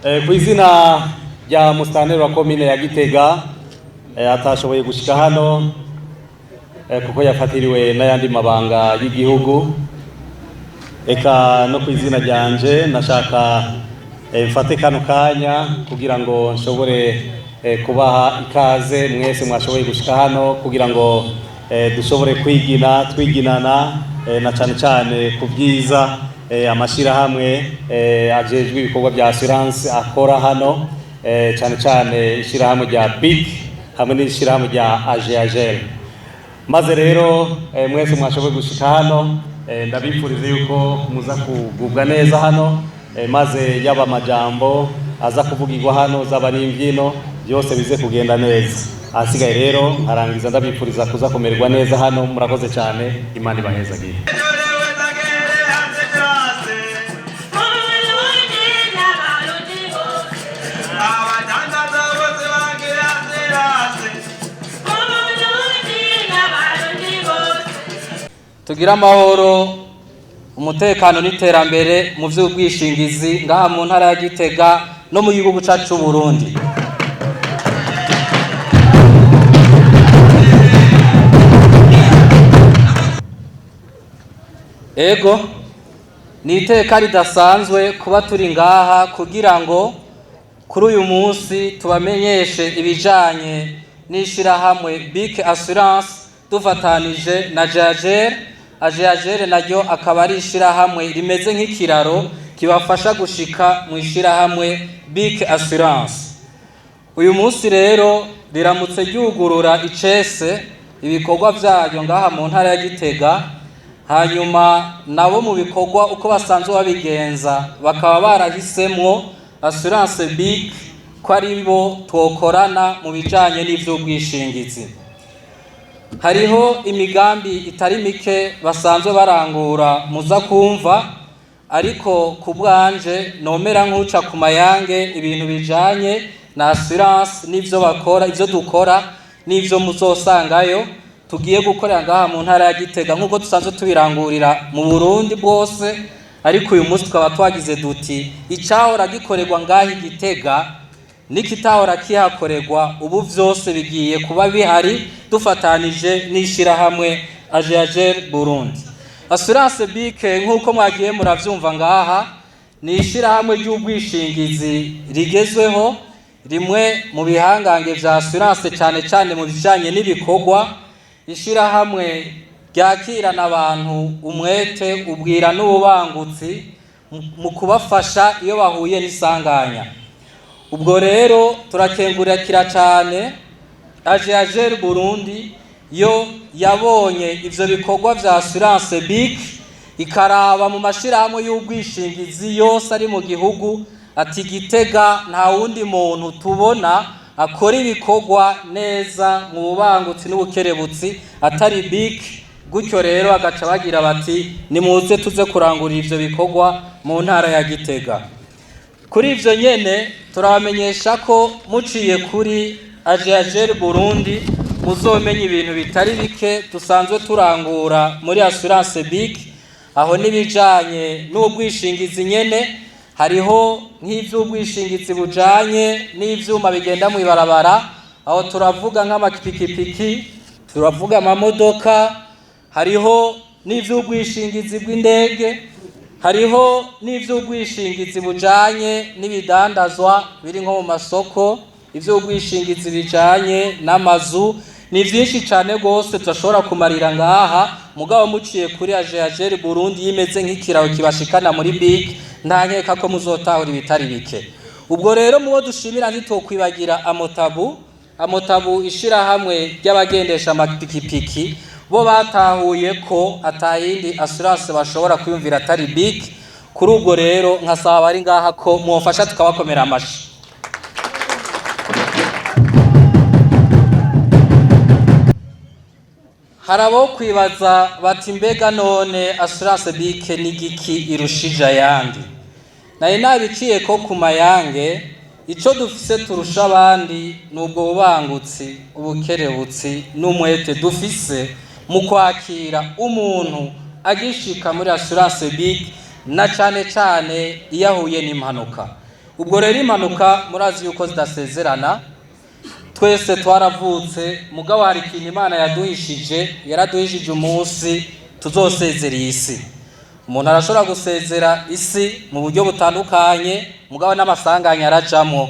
Ku izina rya musitanteri wa komine ya Gitega atashoboye gushika hano kuko yafatiriwe n'ayandi mabanga y'igihugu, eka no ku izina ryanje nashaka mfate kano kanya kugira ngo nshobore kubaha ikaze mwese mwashoboye gushika hano kugira ngo dushobore twiginana na cyane cyane ku byiza amashirahamwe ajejwe ibikorwa bya assurance akora hano, cyane cyane ishirahamwe rya BIC hamwe n'ishirahamwe rya AGAGEL. Maze rero mwese mwashoboye gushika hano, ndabifuriza yuko muza kugubwa neza hano, maze yaba amajambo aza kuvugirwa hano zaba n'imbyino byose bize kugenda neza. Ahasigaye rero nkarangiza ndabifuriza kuza kumererwa neza hano. Murakoze cyane, Imana ibahezagire. Tugira amahoro, umutekano n'iterambere mu by'ubwishingizi ngaha mu ntara ya Gitega no mu gihugu cyacu cy'u Burundi. Ego ni iteka ridasanzwe kuba turi ngaha kugira ngo kuri uyu munsi tubamenyeshe ibijanye n'ishirahamwe BIC Assurance dufatanije na AGAGEL naryo akaba ari ishirahamwe rimeze nk'ikiraro kibafasha gushika mu ishirahamwe BIC Assurance. Uyu munsi rero riramutse ryugurura icese ibikorwa byayo ngaha mu ntara ya Gitega, hanyuma nabo mu bikorwa uko basanzwe babigenza bakaba barahisemwo Assurance BIC ko ari bo twokorana mu bijanye n'ivy'ubwishingizi. Hariho imigambi itari mike basanzwe barangura muza kumva, ariko ku bwanje nomera nk'uca ku mayange ibintu bijanye na assurance n'ivyo bakora, ivyo dukora n'ivyo muzosangayo tugiye gukorera ngaha mu ntara ya Gitega nk'uko dusanzwe tubirangurira mu Burundi bwose. Ariko uyu munsi twaba twagize duti icahora gikorerwa ngaha Gitega nikitahora kihakorerwa ubu vyose bigiye kuba bihari dufatanije n'ishirahamwe AGAGEL Burundi. Assurance BIC nk'uko mwagiye muravyumva ngaha ni ishirahamwe ry'ubwishingizi rigezweho, rimwe mu bihangange vya assurance cyane cyane mu bijanye n'ibikorwa. Ishirahamwe ryakirana abantu umwete, ubwira n'ububangutsi mu kubafasha iyo bahuye n'isanganya. Ubwo rero turakengurira cyane AGAGEL Burundi yo yabonye ivyo bikorwa vya Assurance BIC ikaraba mu mashirahamwe y'ubwishingizi yose ari mu gihugu, ati Gitega nta wundi muntu tubona akora ibikorwa neza mu bubangutsi n'ubukerebutsi atari BIC. Gutyo rero agaca bagira bati nimuze tuze kurangurira ivyo bikorwa mu ntara ya Gitega. Kuri ivyo nyene turabamenyesha ko muciye kuri AGAGEL Burundi muzomenya ibintu bitari bike dusanzwe turangura muri Assurance BIC. Aho nibijanye n'ubwishingizi nyene, hariho nk'ivy'ubwishingizi bujanye n'ivyuma bigenda mu ibarabara, aho turavuga nk'amapikipiki, turavuga amamodoka, hariho n'ivy'ubwishingizi bw'indege, hariho n'ivy'ubwishingizi bujanye n'ibidandazwa biri nko mu masoko, ivy'ubwishingizi bijanye n'amazu. Ni vyinshi cyane gose tudashobora kumarira ngaha, mugabo muciye kuri AGAGEL Burundi yimeze nk'ikiraro kibashikana muri BIC nta nkeka ko muzotahura ibitari bike. Ubwo rero mubo dushimira ntitokwibagira amotabu ishirahamwe ry'abagendesha amapikipiki, bo batahuye ko atayindi assurance bashobora kwiyumvira atari BIC. Kuri ubwo rero nkasaba ari ngaha ko mwofasha tukabakomera amashi. Harabo kwibaza bati mbega none Assurance BIC ni giki irushije ayandi? Naye nabiciye ko ku mayange ico dufise turusha abandi nubwo bubangutsi, ubukerebutsi n'umwete dufise mu kwakira umuntu agishika muri Assurance BIC na cyane cyane iyo ahuye n'impanuka. ubwo rero impanuka murazi yuko zidasezerana, twese twaravutse mugabo hari ikintu Imana yaraduhishije umunsi tuzosezera isi. Umuntu arashobora gusezera isi mu buryo butandukanye, mugabo n'amasanganya arajamwo.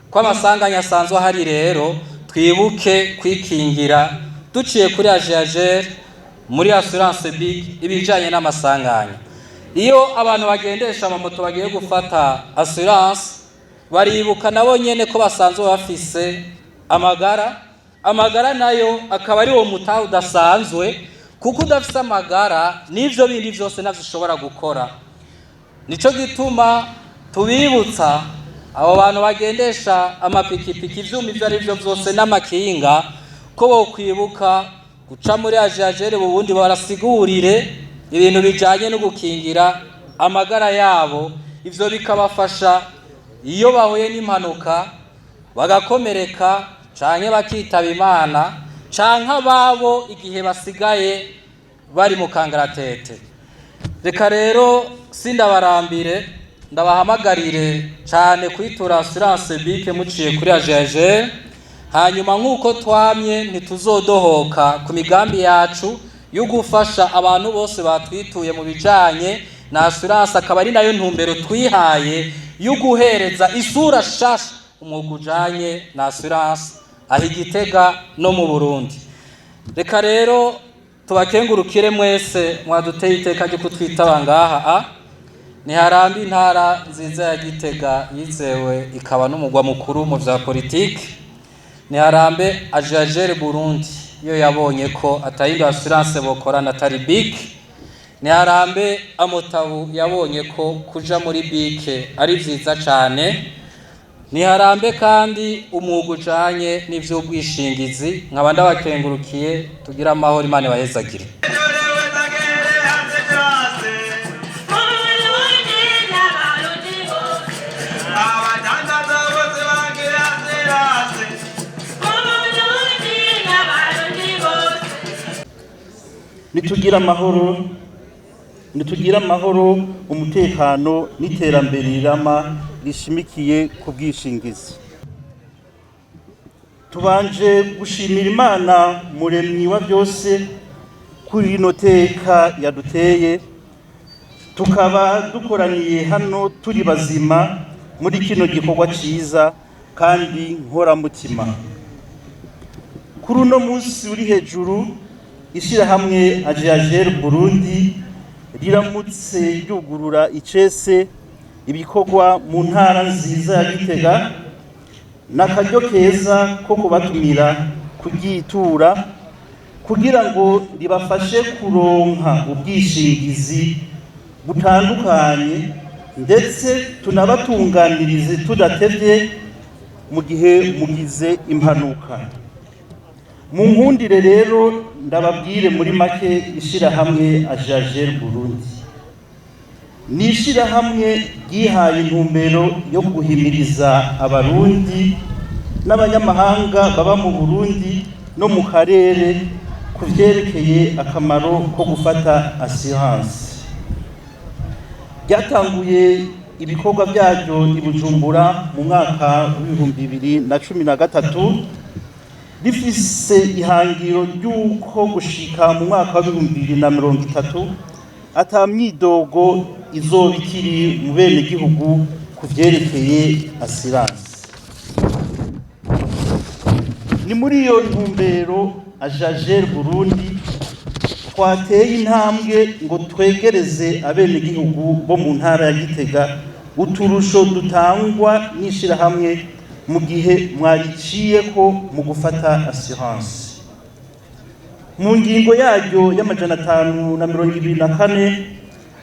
Ko amasanganya asanzwe ahari rero twibuke kwikingira duciye kuri AGEAGER muri assurance BIC ibijanye n'amasanganya. Iyo abantu bagendesha amamoto bagiye gufata assurance baribuka nabo nyene ko basanzwe bafise amagara nayo akaba ari wo mutahe udasanzwe, kuko udafise amagara n'ivyo bindi vyose navyo ushobora gukora. Nico gituma tubibutsa abo bantu bagendesha amapikipiki, ivyuma ivyo ari vyo vyose n'amakinga, ko bokwibuka guca muri AGEAGER ubundi barasigurire ibintu bijanye no gukingira amagara yabo. Ivyo bikabafasha iyo bahuye n'impanuka bagakomereka canke bakitaba Imana, canke ababo igihe basigaye bari mu kangaratete. Reka rero sindabarambire, ndabahamagarire cane kwitura assurance BIC muciye kuri AGEAGER. Hanyuma nk'uko twamye ntituzodohoka ku migambi yacu yo gufasha abantu bose batwituye mu bijanye na assurance, akaba ari nayo ntumbero twihaye yo guhereza isura shasha umwuga ujanye na assurance aho Igitega no mu Burundi. Reka rero tubakengurukire mwese mwaduteye iteka ryo kutwitaba ngaha. Ntiharambe intara nziza ya Gitega yizewe ikaba n'umugwa mukuru mu vya politiki. Ntiharambe AGEAGER Burundi iyo yabonye ko atayindi assurance bokorana atari BIC. Ntiharambe Amotabu yabonye ko kuja muri BIC ari vyiza cane. Ntiharambe kandi umwuga ujanye n'ivy'ubwishingizi. Nkaba ndabakengurukiye, tugira amahoro, Imana ibahezagire. nitugira amahoro, umutekano n'iterambere rirama rishimikiye ku bwishingizi. Tubanje gushimira Imana muremyi wa byose kuri ino teka yaduteye, tukaba dukoraniye hano turi bazima muri kino gikorwa ciza kandi nkoramutima. Kuri uno munsi uri hejuru, ishirahamwe AGEAGER Burundi riramutse ryugurura icese ibikorwa mu ntara nziza ya Gitega, n'akaryo keza ko kubatumira kugitura kugira ngo ribafashe kuronka ubwishingizi butandukanye, ndetse tunabatunganirize tudatevye mu gihe mugize impanuka. Mu nkundire rero ndababwire muri make ishirahamwe AGEAGER Burundi. Ni ishirahamwe ryihaye intumbero yo guhimiriza abarundi n'abanyamahanga baba mu Burundi no mu karere ku vyerekeye akamaro ko gufata assurance. Ryatanguye ibikorwa byaryo i Bujumbura mu mwaka w'2013, rifise ihangiro ry'uko gushika mu mwaka wa 2030 ata myidogo izoba ikiri mu bene gihugu ku vyerekeye assurance. Ni muri iyo ntumbero AGEAGER Burundi twateye intambwe ngo twegereze abene gihugu bo mu ntara ya Gitega uturusho dutangwa n'ishirahamwe mu gihe mwariciyeko mu gufata assurance. Mu ngingo yaryo y'amajana 524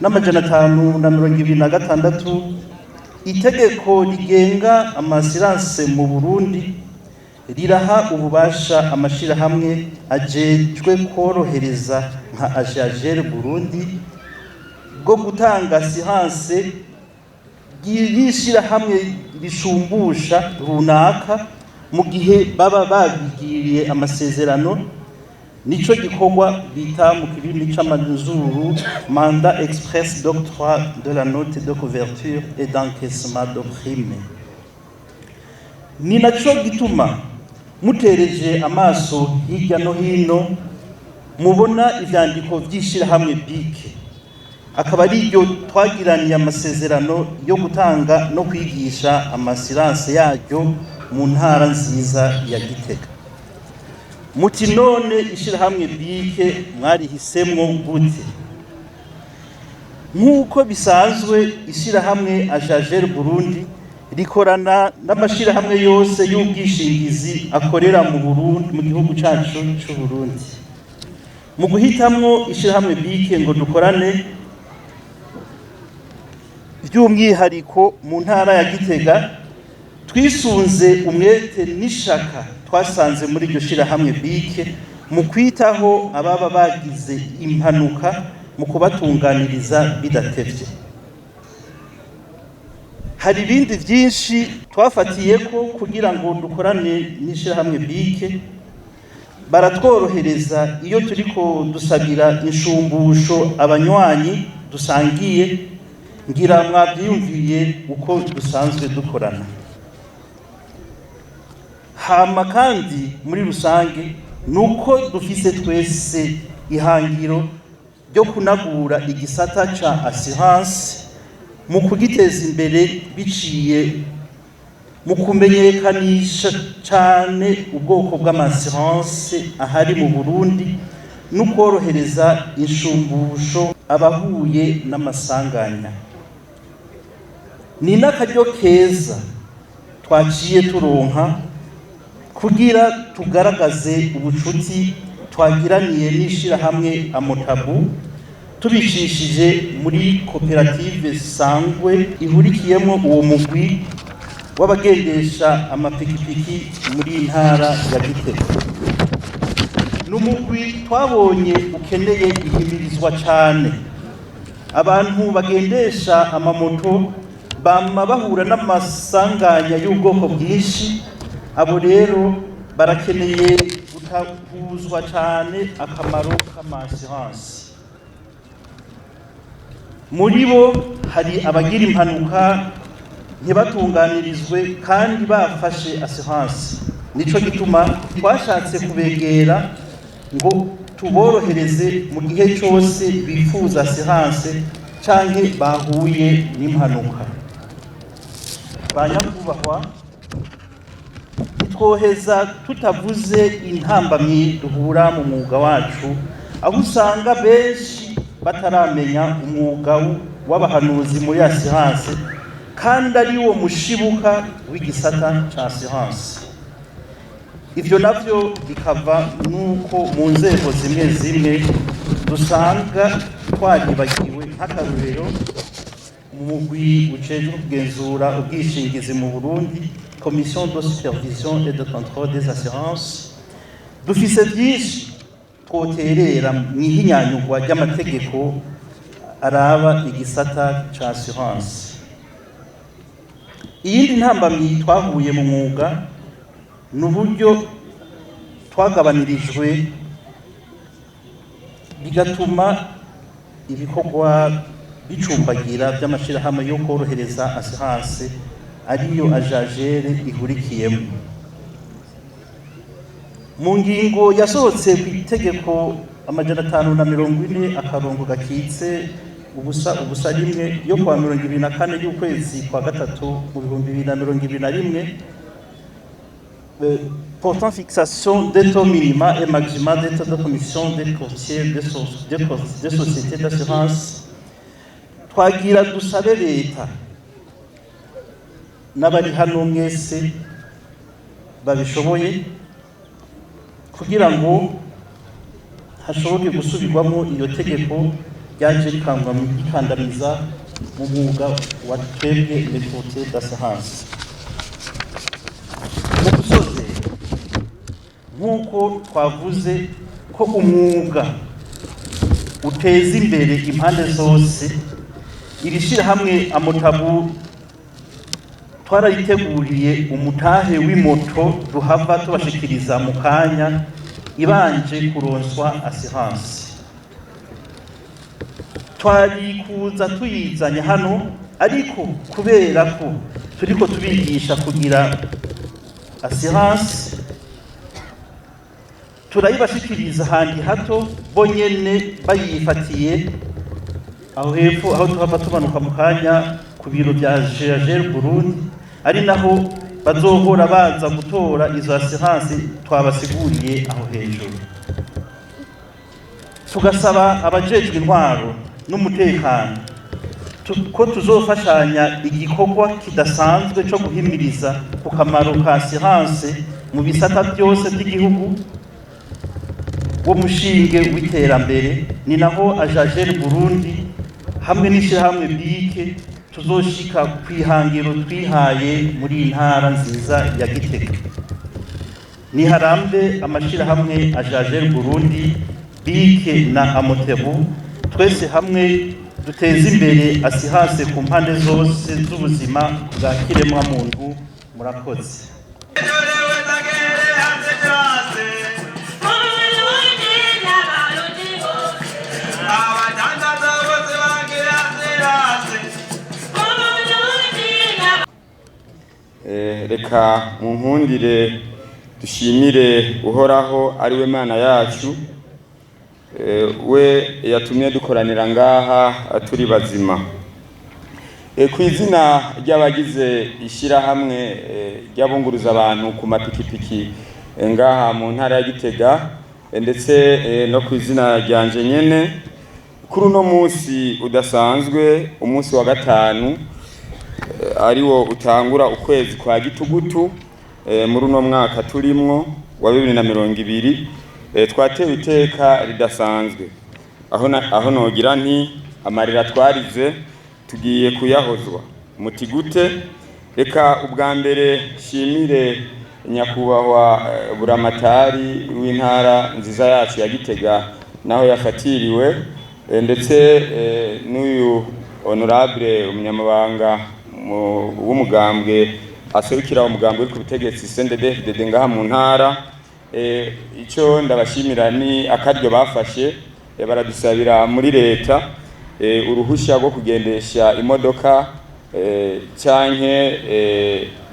n'amajana 526 itegeko rigenga amassurance mu Burundi riraha ububasha amashirahamwe ajejwe korohereza nka AGEAGER Burundi bwo gutanga assurance y'ishirahamwe rishumbusha runaka mu gihe baba babigiriye amasezerano nico gikorwa bita mu kirimi c'amazuru mandat express d'octroi de la note de couverture et d'encaissement de prime. Ni naco gituma mutereje amaso hirya no hino mubona ivyandiko vy'ishirahamwe BIC, akaba ari ryo twagiraniye amasezerano yo gutanga no kwigisha amasiranse yaryo mu ntara nziza ya Gitega. Muti none ishirahamwe BIC mwarihisemwo gute? Nk'uko bisanzwe ishirahamwe Ajajer Burundi rikorana n'amashirahamwe yose y'ubwishingizi akorera mu Burundi, mu gihugu cacu c'u Burundi. Mu guhitamwo ishirahamwe BIC ngo dukorane by'umwihariko mu ntara ya Gitega, twisunze umwete n'ishaka twasanze muri iryo shirahamwe BIC mu kwitaho ababa bagize impanuka mu kubatunganiriza bidatevye. Hari ibindi vyinshi twafatiyeko kugira ngo dukorane n'ishirahamwe BIC. Baratworohereza iyo turiko dusabira inshumbusho abanywanyi dusangiye, ngira mwavyiyumviye uko dusanzwe dukorana. Hama kandi muri rusange nuko dufise twese ihangiro ryo kunagura igisata ca assurance mu kugiteza imbere biciye mu kumenyekanisha cane ubwoko bw'amassurance ahari mu Burundi no kworohereza inshumbusho abahuye n'amasanganya. Ni n'akaryo keza twaciye turonka kugira tugaragaze ubucuti twagiraniye n'ishirahamwe Amotabu tubicishije muri koperative sangwe ihurikiyemo uwo mugwi w'abagendesha amapikipiki muri ntara ya Gitega. N'umugwi twabonye ukeneye ihimirizwa cane. Abantu bagendesha amamoto bama bahura n'amasanganya y'ubwoko bwinshi, abo rero barakeneye gutahuzwa cane akamaro k'amassurance. Muri bo hari abagira impanuka ntibatunganirizwe kandi bafashe assurance. Nico gituma twashatse kubegera ngo tuborohereze mu gihe cyose bifuza assurance canke bahuye n'impanuka. Banyakubahwa, twoheza tutavuze intambamyi duhura mu mwuga wacu, aho usanga benshi bataramenya umwuga w'abahanuzi muri assurance kandi ari wo mushibuka w'igisata ca assurance. Ivyo navyo bikava nuko mu nzego zimwe zimwe dusanga twaribagiwe, nk'akarorero mu mugwi ujejwe kugenzura ubwishingizi mu Burundi, Commission de supervision et de contrôle des assurances. Dufise byinshi twoterera mwihinyanyugwa ry'amategeko araba igisata ca assurance. Iyindi ntambamyi twahuye mu mwuga n'uburyo twagabanirijwe, bigatuma ibikorwa bicumbagira by'amashirahamwe yo korohereza assurance ariyo Ajajere ihurikiyemo. Mu ngingo yasohotse ku itegeko 540 akarongo gakitse ubusa rimwe yo kwa 24 y'ukwezi kwa gatatu mu 2021 portant fixation des taux minima et maxima des taux de commission des courtiers des sociétés d'assurance, twagira dusabe leta n'abari hano mwese babishoboye kugira ngo hashoboke gusubirwamo iyo tegeko ryaje rikandamiza mu mwuga wa twebwe les courtiers d'assurance. Mu gusoze, nk'uko twavuze ko umwuga uteza imbere impande zose, iri shirahamwe Amotabu twarayiteguriye umutahe w'imoto duhava tubashikiriza mu kanya ibanje kuronswa assurance. Twari kuza tuyizanye hano ariko kubera ko turiko tubigisha kugira assurance turayibashikiriza handi hato bonyene bayifatiye aho hepfo aho tuhava tumanuka mu kanya ku biro bya GEAGER Burundi, ari naho bazohora baza gutora izo assurance twabasiguriye aho hejuru. Tugasaba abajejwe intwaro n'umutekano ko tuzofashanya igikorwa kidasanzwe cyo guhimiriza ku kamaro ka assurance mu bisata byose by'igihugu. Wo mushinge w'iterambere ni naho GEAGER Burundi hamwe n'ishirahamwe BIC tuzoshika kwihangiro twihaye muri intara nziza ya Gitega. Ni harambe amashirahamwe GEAGER Burundi, BIC na Amotebu, twese hamwe duteza imbere assurance ku mpande zose z'ubuzima bwa kiremwa muntu. Murakoze. Reka mu nkundire dushimire uhoraho ari we Mana yacu, we yatumye dukoranira ngaha turi bazima. Ku izina ry'abagize ishyirahamwe ry'abunguruza abantu ku mapikipiki ngaha mu ntara ya Gitega, ndetse no ku izina ryanje nyene, kuri uno munsi udasanzwe, umunsi wa gatanu ariwo utangura ukwezi kwa gitugutu muri uno mwaka turimwo wa 2020, twatewe iteka ridasanzwe aho nogira nti amarira twarize tugiye kuyahozwa. Muti gute? Reka ubwa mbere shimire nyakubahwa buramatari w'intara nziza yacu ya Gitega naho yafatiriwe, ndetse n'uyu honorable umunyamabanga w'umugambwe aserukira umugambwe uri ku butegetsi CNDD-FDD ngaha mu ntara. Icyo ndabashimira ni akaryo bafashe, baradusabira muri leta uruhushya rwo kugendesha imodoka cyanke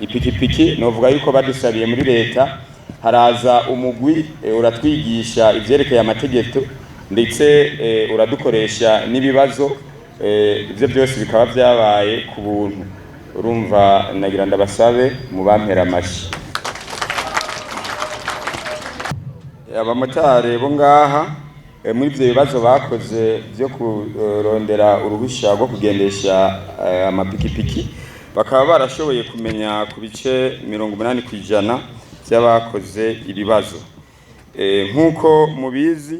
ipikipiki. Novuga yuko badusabiye muri leta, haraza umugwi uratwigisha ivyerekeye amategeko ndetse uradukoresha n'ibibazo, ivyo byose bikaba byabaye ku buntu. Urumva nagira ndabasabe mu bampera amashi. Abamotari bo ngaha muri ivyo bibazo bakoze byo kurondera uruhushya rwo kugendesha amapikipiki, bakaba barashoboye kumenya ku bice 80% by'abakoze ibibazo. Nk'uko mubizi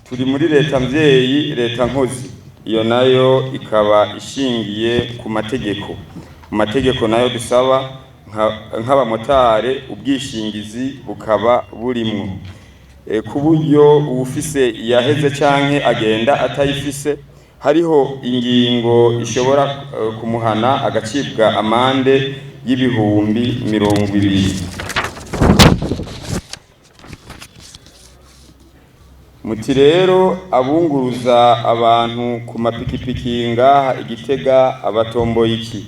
turi muri leta mvyeyi, leta nkozi, iyo nayo ikaba ishingiye ku mategeko. Mu mategeko nayo dusaba nk'abamotari ubwishingizi bukaba burimwo, ku buryo uwufise yaheze canke agenda atayifise hariho ingingo ishobora kumuhana agacibwa amande y'ibihumbi 20. Muti rero abunguruza abantu ku mapikipiki ngaha Igitega abatomboye iki?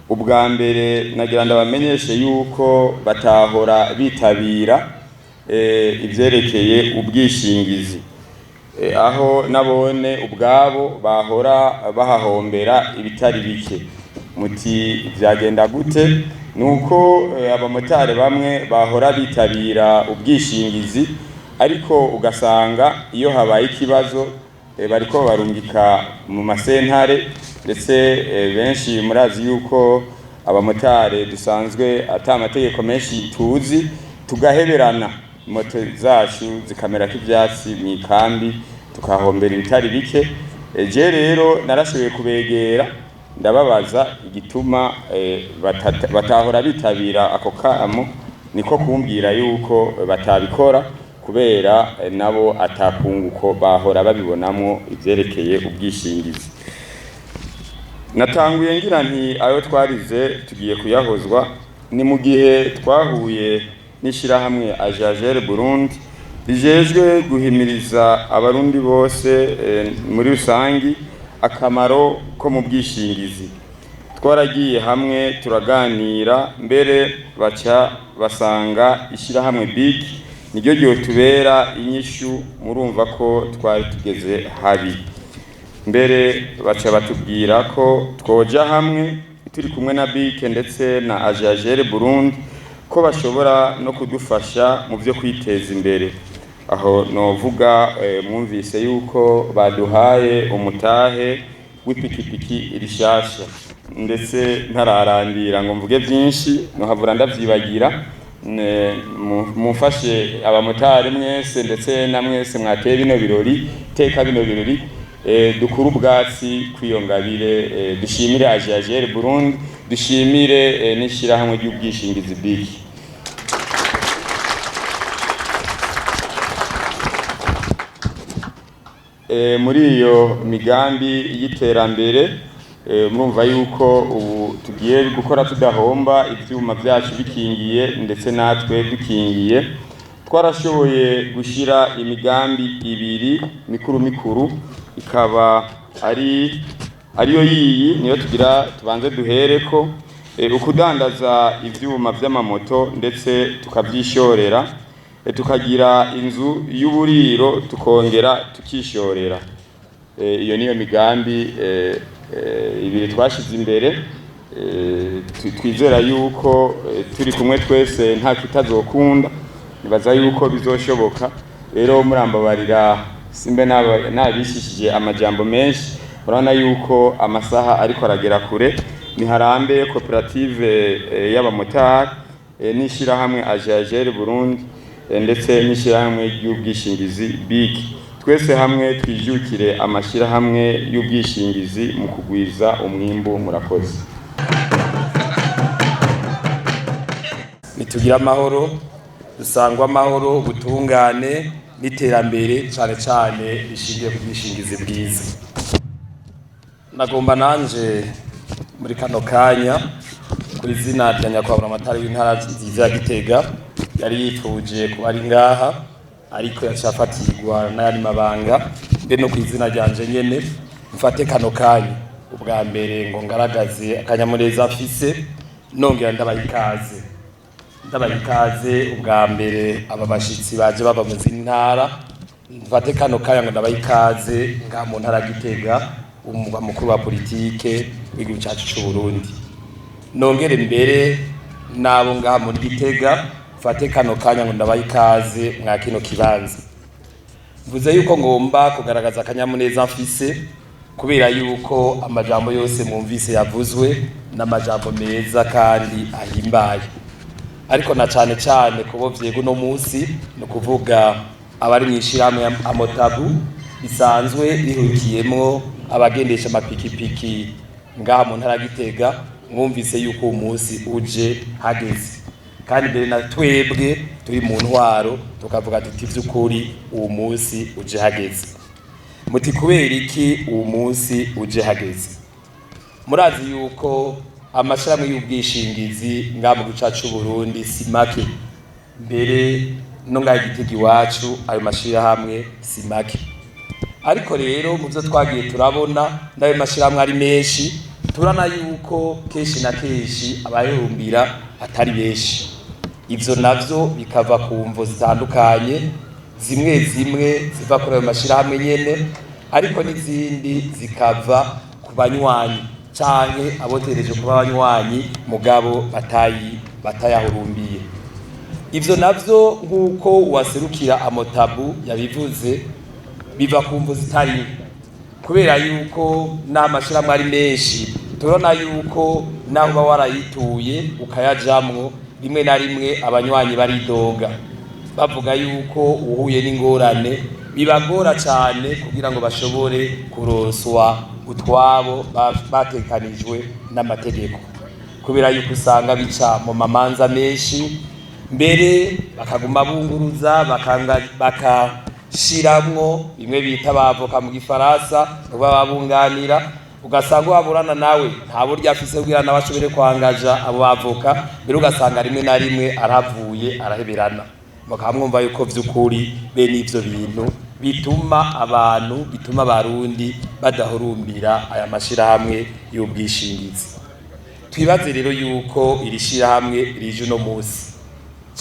Ubwa mbere nagira ndabamenyeshe yuko batahora bitabira ivyerekeye ubwishingizi, aho nabone ubwabo bahora bahahombera ibitari bike. Muti vyagenda gute? Nuko abamotari bamwe bahora bitabira ubwishingizi, ariko ugasanga iyo habaye ikibazo bariko barungika mu masentare, ndetse benshi murazi yuko abamotari dusanzwe ata amategeko menshi tuzi, tugaheberana moto zacu zikamera k'ivyatsi mwikambi tukahombera ibitari bike. Je rero narashoboye kubegera ndababaza igituma batahora bitabira ako kamo, niko kumbwira yuko batabikora kubera nabo atakunguko bahora babibonamwo ivyerekeye ubwishingizi. Natanguye ngira nti ayo twarize tugiye kuyahozwa, ni mu gihe twahuye n'ishirahamwe GEAGER Burundi rijejwe guhimiriza abarundi bose muri rusangi akamaro ko mu bwishingizi. Twaragiye hamwe turaganira, mbere baca basanga ishirahamwe BIC niryo ryotubera inyishu. Murumva ko twari tugeze habi, mbere baca batubwira ko twoja hamwe turi kumwe na BIC ndetse na AGER Burundi ko bashobora no kudufasha mu byo kwiteza imbere. Aho novuga mwumvise yuko baduhaye umutahe w'ipikipiki rishasha, ndetse ntararandira ngo mvuge byinshi nohavura ndavyibagira. Mufashe abamotari mwese ndetse na mwese mwateye bino birori, teka bino birori, dukuru ubwatsi kwiyongabire, dushimire AGER Burundi, dushimire n'ishirahamwe ry'ubwishingizi BIC. Muri iyo migambi y'iterambere murumva yuko ubu tugiye gukora tudahomba, ivyuma byacu bikingiye ndetse natwe dukingiye. Twarashoboye gushira imigambi ibiri mikuru, ikaba ariyo yiyi niyo tugira tubanze duhereko, ukudandaza ivyuma vy'amamoto ndetse tukavyishorera, tukagira inzu y'uburiro tukongera tukishorera. Iyo niyo migambi ibiri twashize imbere. Twizera yuko turi kumwe twese nta kitazokunda, nibaza yuko bizoshoboka. Rero murambabarira simbe nabishishije amajambo menshi, urabona yuko amasaha ariko aragera kure. Ni harambe koperative y'abamotari n'ishirahamwe AGER Burundi ndetse n'ishirahamwe y'ubwishingizi BIC, twese hamwe twijukire amashirahamwe y'ubwishingizi mu kugwiza umwimbu. Murakoze. Nitugira amahoro, dusangwa amahoro, ubutungane n'iterambere cyane cyane bishingiye ku bwishingizi bwiza. Nagomba nanje muri kano kanya kuri zina rya nyakubahwa amatari w'intara nziza ya Gitega yari yifuje kuba ari ngaha, ariko yacafatirwa n'ayandi mabanga. Mbe no kwizina ryanje nyene mfate kano kanya ubwa mbere ngo ngaragaze akanyamuneza afise, nongera ndabaha ikaze ubwa mbere aba bashitsi baje bava mu zintara. Mfate kano kanya ngo ndabaha ikaze nga mu ntara Gitega, umugwa mukuru wa politike w'igihugu cyacu cy'u Burundi. Nongere mbere nabo ngaha muri Gitega, mfate kano kanya ngo ndabaha ikaze mwa kino kibanza. Mvuze yuko ngomba kugaragaza akanyamuneza mfise kubera yuko amajambo yose mwumvise yavuzwe n'amajambo meza kandi ahimbaye, ariko na cyane cyane kubo vyego no munsi no kuvuga abari mwishirahamwe amotabu bisanzwe bihukiyemwo abagendesha amapikipiki ngaha mu ntara Gitega. Mwumvise yuko umunsi uje hageze, kandi mbere na twebwe turi mu ntwaro tukavuga tuti vy'ukuri uwo munsi uje hageze. Muti kubera iki uwo munsi uje hageze? Murazi yuko amashirahamwe y'ubwishingizi ngaha mu gihugu cacu c'u Burundi si make, mbere no ngaha Gitega iwacu ayo mashirahamwe si make. Ariko rero mu byo twagiye turabona n'ayo mashirahamwe ari menshi, turana yuko kenshi na kenshi abayihumbira atari benshi. Ivyo navyo bikava ku mvo zitandukanye, zimwe ziva kuri ayo mashirahamwe nyene, ariko n'izindi zikava ku banywanyi canke abotereje kuba abanywanyi mugabo batayahurumbiye. Ivyo navyo nk'uko uwaserukira amotabu yabivuze biva ku mvo zitari, kubera yuko n'amashirahamwe ari menshi. Turona yuko naho uba warayituye ukayajamwo, rimwe na rimwe abanywanyi baridoga bavuga yuko uhuye n'ingorane bibagora cyane kugira ngo bashobore kuronswa utwabo batekanijwe n'amategeko, kubera yuko usanga bica mu mamanza menshi, mbere bakaguma bunguruza bakashiramwo bimwe bita bavoka mu gifaransa babunganira, ugasanga waburana nawe nta buryo afise kugira nawe ashobore kwangaja abo bavoka, mbere ugasanga rimwe na rimwe aravuye araheberana. mukaba mwumva yuko vy'ukuri bene ivyo bintu bituma abarundi badahurumbira aya mashirahamwe y'ubwishingizi. Twibaze rero yuko iri shirahamwe rije uno musi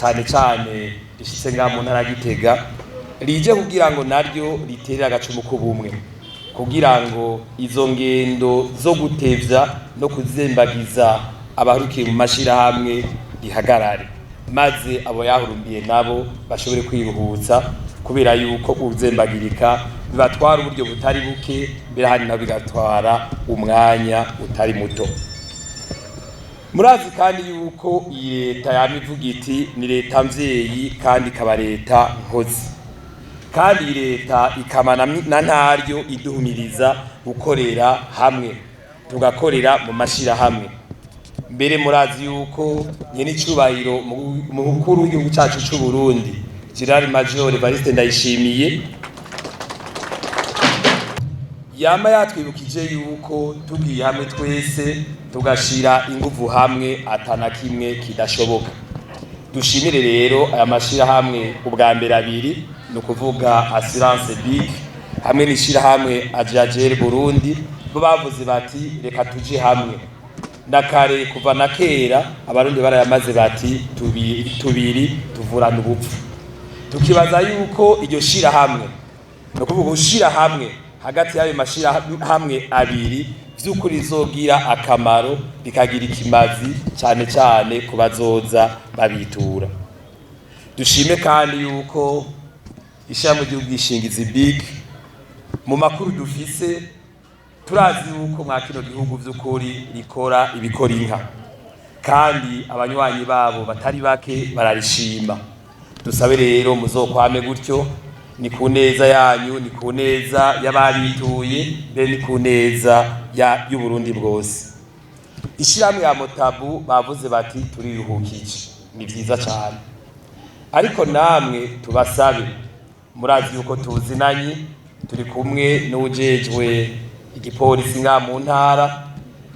cane cane rishitse nga mu ntara Gitega rije kugira ngo naryo riterere agacumu k'ubumwe kugira ngo izo ngendo zo gutevya no kuzembagiza abarukiye mu mashirahamwe rihagarare, maze abo yahurumbiye nabo bashobore kwiruhutsa kubera yuko uzembagirika bibatwara uburyo butari buke, mbere hari nabo bigatwara umwanya utari muto. Murazi kandi yuko iyi leta yamivuga iti ni leta mvyeyi kandi ikaba leta nkozi, kandi iyi leta ikamana na ntaryo iduhumiriza gukorera hamwe, tugakorera mu mashirahamwe. Mbere murazi yuko nyene icubahiro mu mukuru w'igihugu cacu c'u Burundi General Major Evariste Ndayishimiye yama yatwibukije yuko tugiye hamwe twese tugashira inguvu hamwe atana kimwe kidashoboka. Dushimire rero aya mashirahamwe ubwa mbere abiri, no kuvuga Assurance BIC hamwe n'ishirahamwe Ajajer Burundi, bo bavuze bati reka tuje hamwe. Nakare kuva na kera abarundi barayamaze bati tubiri tuvurana ubupfu. Tukibaza yuko iryo shira hamwe, no kuvuga ushira hamwe hagati y'ayo mashira hamwe abiri vy'ukuri izogira akamaro bikagira ikimazi cane cane ku bazoza babitura. Dushime kandi yuko ishami ry'ubwishingizi BIC mu makuru dufise turazi yuko mwa kino gihugu vy'ukuri rikora ibikora inka, kandi abanywanyi babo batari bake bararishima. Dusabe rero muzokwame gutyo, ni ku neza yanyu, ni ku neza y'ababituye, mbere ni ku neza y'Uburundi bwose. Ishirahamwe ya Motabu bavuze bati turiruhukije, ni vyiza cane, ariko namwe tubasabe, murazi yuko tuzinanye, turi kumwe n'ujejwe igipolisi nga mu ntara.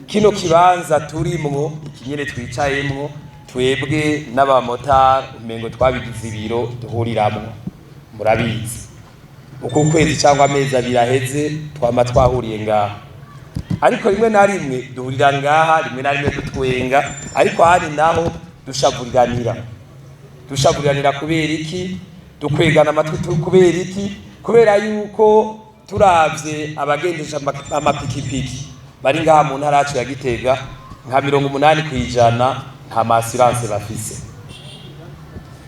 Kino kibanza turimwo, ikinyene twicayemwo, twebwe n'abamotari umengo twabigize ibiro duhuriramwo. Murabizi uko kwezi cyangwa amezi abiri aheze twama twahuriye ngaha, ariko rimwe na rimwe duhurira ngaha, rimwe na rimwe dutwenga, ariko hari naho dushavuriranira kubera iki? Dukwegana amatwi kubera iki? Kubera yuko turavye abagendesha amapikipiki bari ngaha mu ntara yacu ya Gitega nka 80% nta assurance bafise,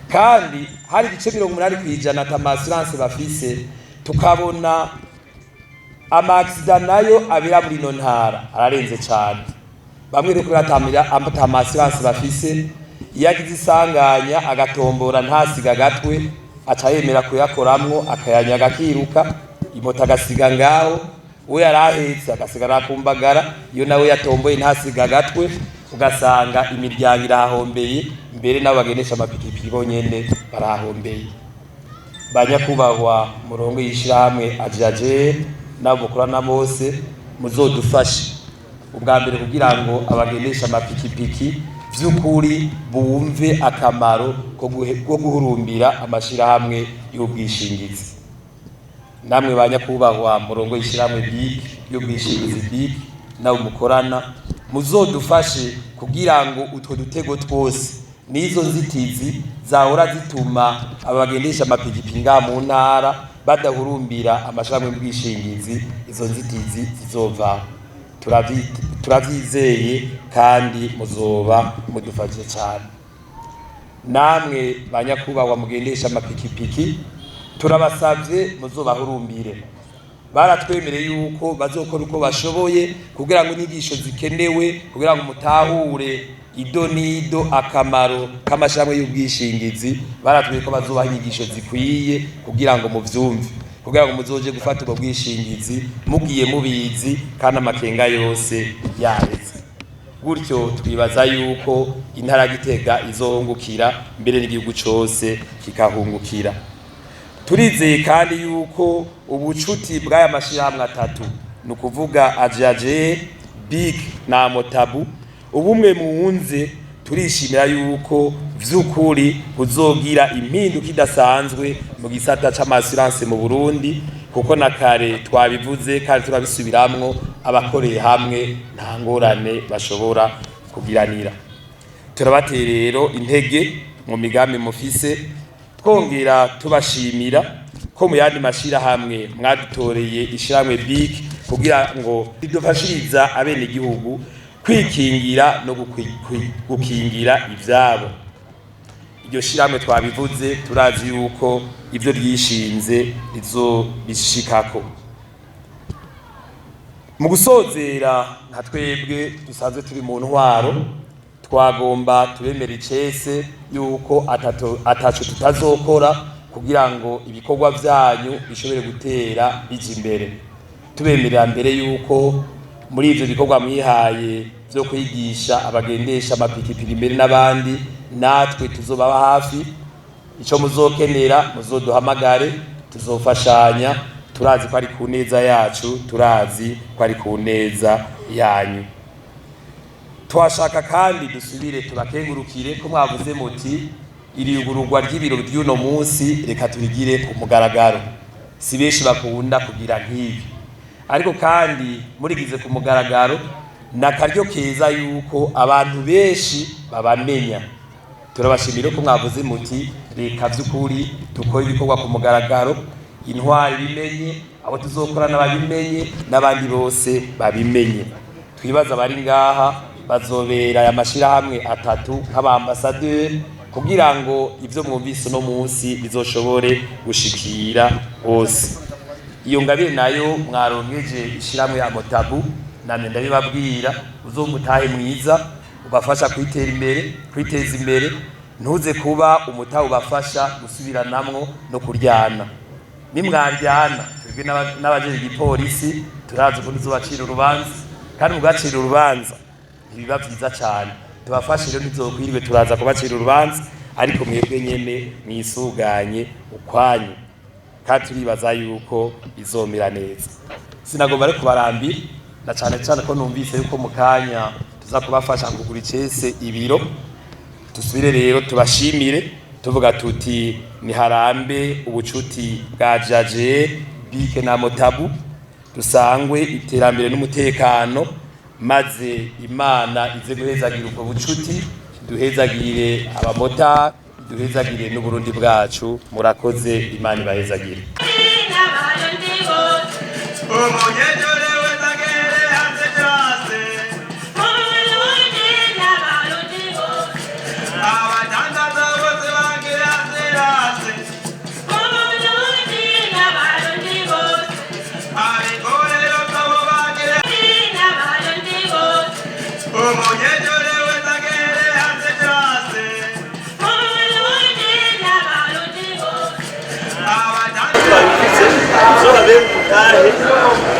kandi hari igice 80% ata assurance bafise. Tukabona ama-accident nayo abira muri no ntara ararenze cyane. Bamwe rero kuratamira ata assurance bafise, yagize isanganya agatombora ntasiga gatwe aca yemera kuyakoramwo akayanyaga kiruka, imota agasiga ngaho, we yarahetse agasigara kumbagara, iyo nawe yatomboye ntasiga gatwe, ugasanga imiryango irahombeye, mbere n'abagenesha amapikipiki bonyene barahombeye. Banyakubahwa murongo yishirahamwe Ajajer nabo mukorana bose, muzodufashe ubwa mbere kugira ngo abagenesha amapikipiki vy'ukuri bumve akamaro ko guhurumbira amashirahamwe y'ubwishingizi. Namwe banyakubahwa murongo yishirahamwe BIC y'ubwishingizi BIC nabo mukorana, muzodufashe kugira ngo utwo dutego twose nizo nzitizi zahora zituma abagendesha amapikipiki nga mu ntara badahurumbira amashirahamwe y'ubwishingizi, izo nzitizi zizova. Turavyizeye kandi muzoba mudufashije cyane. Namwe banyakubahwa mugendesha amapikipiki turabasavye muzobahurumbire. Baratwemereye yuko bazokora uko bashoboye kugira ngo inyigisho zikenewe, kugira ngo mutahure ido nido akamaro k'amashirahamwe y'ubwishingizi. Baratwemereye ko bazobaha inyigisho zikwiye kugira ngo muvyumve, kugira ngo muzoje gufata ubwo bwishingizi mugiye mubizi kandi amakenga yose yareze. Gutyo twibaza yuko intara Gitega izohungukira, mbere n'igihugu cose kikahungukira. Turizeye kandi yuko ubucuti bw'aya mashirahamwe atatu, no kuvuga Ajajer, BIC na Motabu, ubumwe muunze, turishimira yuko vy'ukuri kuzogira impinduka idasanzwe mu gisata c'amasuranse mu Burundi, kuko na kare twabivuze kandi turabisubiramwo, abakoreye hamwe nta ngorane bashobora kugiranira. Turabateye rero intege mu migambi mufise, twongera tubashimira ko mu yandi mashirahamwe mwadutoreye ishirahamwe BIC kugira ngo ridufashiriza abenegihugu kwikingira no gukingira ivyabo. Iryo shirahamwe twabivuze, turazi yuko ivyo ryishinze rizobishikako. Mu gusozera, nka twebwe dusanzwe turi mu ntwaro, twagomba tubemera icese yuko ataco tutazokora kugira ngo ibikorwa vyanyu bishobore gutera bija imbere. Tubemerera mbere yuko muri ivyo bikorwa mwihaye vyo kwigisha abagendesha amapikipiki imbere n'abandi, natwe tuzobaba hafi. Ico muzokenera muzoduhamagare, tuzofashanya. Turazi ko ari ku neza yacu, turazi ko ari ku neza yanyu. Twashaka kandi dusubire tubakengurukire ko mwavuze muti iriyugururwa ry'ibiro by'uno munsi reka turigire ku mugaragaro. Si benshi bakunda kugira nk'ibi, ariko kandi murigize ku mugaragaro nakaryo keza yuko abantu benshi babamenya. Turabashimira ko mwavuze muti reka vy'ukuri tukora ibikorwa ku mugaragaro, intwari bimenye, abo tuzokorana babimenye, n'abandi bose babimenye. Twibaza bari ngaha bazobera aya mashirahamwe atatu nk'abambasaderi kugira ngo ivyo mwumvise no munsi bizoshobore gushikira hose. Iyo ngabire nayo mwaronkeje ishirahamwe ya Motabu, namwe ndabibabwira, uzomutahe mwiza ubafasha kwiteza imbere, ntuze kuba umutahe ubafasha gusubiranamwo no kuryana. Nimwaryana twebwe n'abajeje igipolisi turazi ko nizobacira urubanza, kandi mugacira urubanza ntibiba vyiza cane. Tubafashe rero ntizokwiriwe turaza kubacira urubanza, ariko mwebwe nyene mwisuganye ukwanyu, kandi turibaza yuko bizomera neza. Sinagomba rero kubarambira, na cane cane ko numvise yuko mu kanya tuza kubafasha kugura icese ibiro. Dusubire rero tubashimire tuvuga tuti niharambe ubucuti bwa jaje BIC na Motabu, dusangwe iterambere n'umutekano, maze Imana ize guhezagira ubwo bucuti, duhezagire abamota, duhezagire n'Uburundi bwacu. Murakoze, Imana ibahezagire.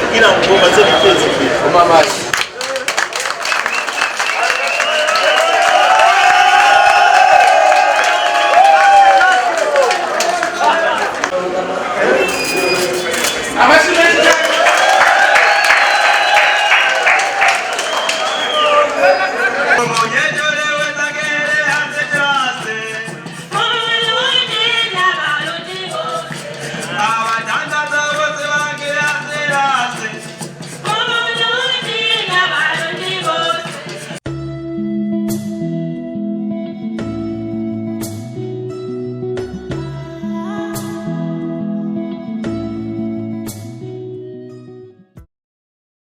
kugira ngo baze biteze imbere.